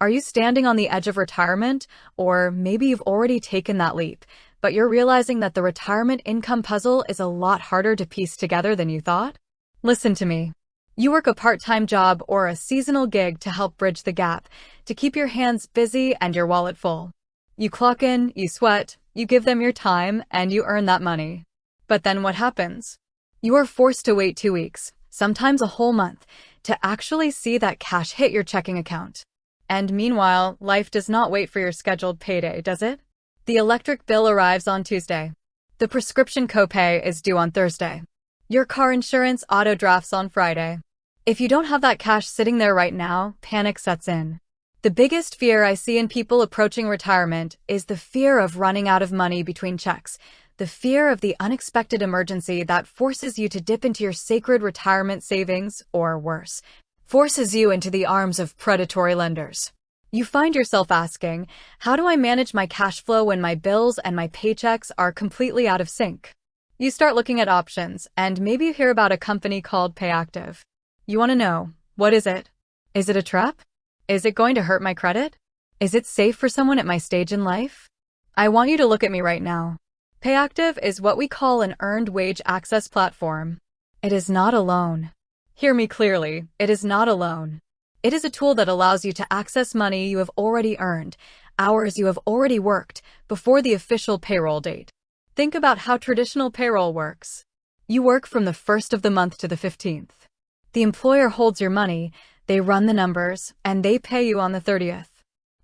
Are you standing on the edge of retirement? Or maybe you've already taken that leap, but you're realizing that the retirement income puzzle is a lot harder to piece together than you thought? Listen to me. You work a part-time job or a seasonal gig to help bridge the gap, to keep your hands busy and your wallet full. You clock in, you sweat, you give them your time, and you earn that money. But then what happens? You are forced to wait 2 weeks, sometimes a whole month, to actually see that cash hit your checking account. And meanwhile, life does not wait for your scheduled payday, does it? The electric bill arrives on Tuesday. The prescription copay is due on Thursday. Your car insurance auto-drafts on Friday. If you don't have that cash sitting there right now, panic sets in. The biggest fear I see in people approaching retirement is the fear of running out of money between checks, the fear of the unexpected emergency that forces you to dip into your sacred retirement savings, or worse, forces you into the arms of predatory lenders. You find yourself asking, how do I manage my cash flow when my bills and my paychecks are completely out of sync? You start looking at options, and maybe you hear about a company called Payactiv. You want to know, what is it? Is it a trap? Is it going to hurt my credit? Is it safe for someone at my stage in life? I want you to look at me right now. Payactiv is what we call an earned wage access platform. It is not a loan. Hear me clearly, it is not a loan. It is a tool that allows you to access money you have already earned, hours you have already worked, before the official payroll date. Think about how traditional payroll works. You work from the 1st of the month to the 15th. The employer holds your money, they run the numbers, and they pay you on the 30th.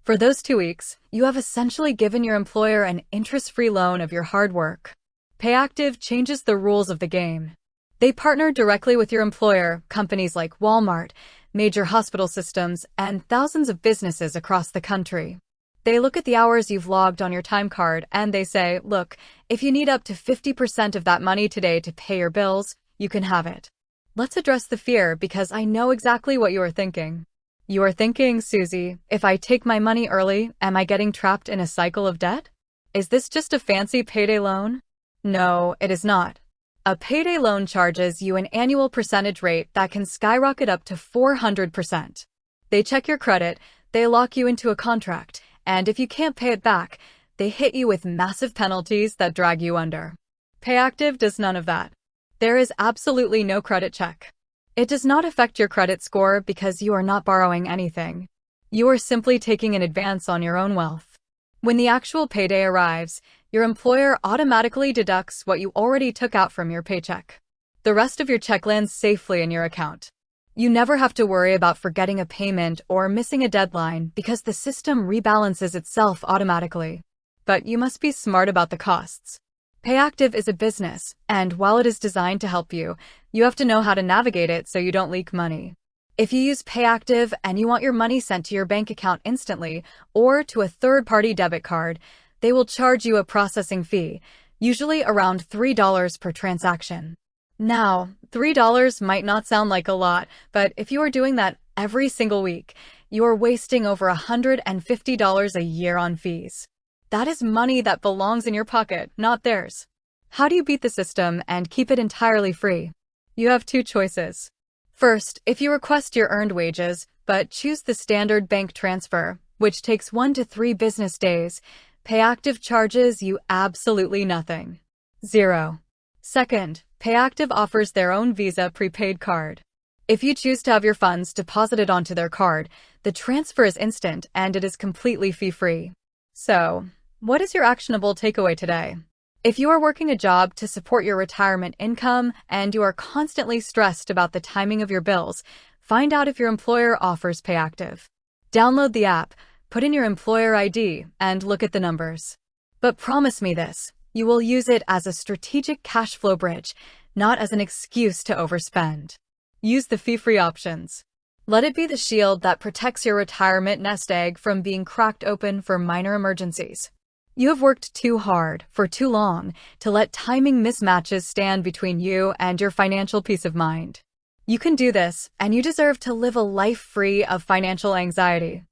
For those 2 weeks, you have essentially given your employer an interest-free loan of your hard work. Payactiv changes the rules of the game. They partner directly with your employer, companies like Walmart, major hospital systems, and thousands of businesses across the country. They look at the hours you've logged on your time card and they say, look, if you need up to 50% of that money today to pay your bills, you can have it. Let's address the fear because I know exactly what you are thinking. You are thinking, Susie, if I take my money early, am I getting trapped in a cycle of debt? Is this just a fancy payday loan? No, it is not. A payday loan charges you an annual percentage rate that can skyrocket up to 400%. They check your credit, they lock you into a contract, and if you can't pay it back, they hit you with massive penalties that drag you under. Payactiv does none of that. There is absolutely no credit check. It does not affect your credit score because you are not borrowing anything. You are simply taking an advance on your own wealth. When the actual payday arrives, your employer automatically deducts what you already took out from your paycheck. The rest of your check lands safely in your account. You never have to worry about forgetting a payment or missing a deadline because the system rebalances itself automatically. But you must be smart about the costs. Payactiv is a business, and while it is designed to help you, you have to know how to navigate it so you don't leak money. If you use Payactiv and you want your money sent to your bank account instantly or to a third-party debit card, they will charge you a processing fee, usually around $3 per transaction. Now, $3 might not sound like a lot, but if you are doing that every single week, you are wasting over $150 a year on fees. That is money that belongs in your pocket, not theirs. How do you beat the system and keep it entirely free? You have 2 choices. First, if you request your earned wages, but choose the standard bank transfer, which takes 1 to 3 business days, Payactiv charges you absolutely nothing. 0. Second, Payactiv offers their own Visa prepaid card. If you choose to have your funds deposited onto their card, the transfer is instant and it is completely fee-free. So, what is your actionable takeaway today? If you are working a job to support your retirement income and you are constantly stressed about the timing of your bills, find out if your employer offers Payactiv. Download the app, put in your employer ID, and look at the numbers. But promise me this, you will use it as a strategic cash flow bridge, not as an excuse to overspend. Use the fee-free options. Let it be the shield that protects your retirement nest egg from being cracked open for minor emergencies. You have worked too hard for too long to let timing mismatches stand between you and your financial peace of mind. You can do this, and you deserve to live a life free of financial anxiety.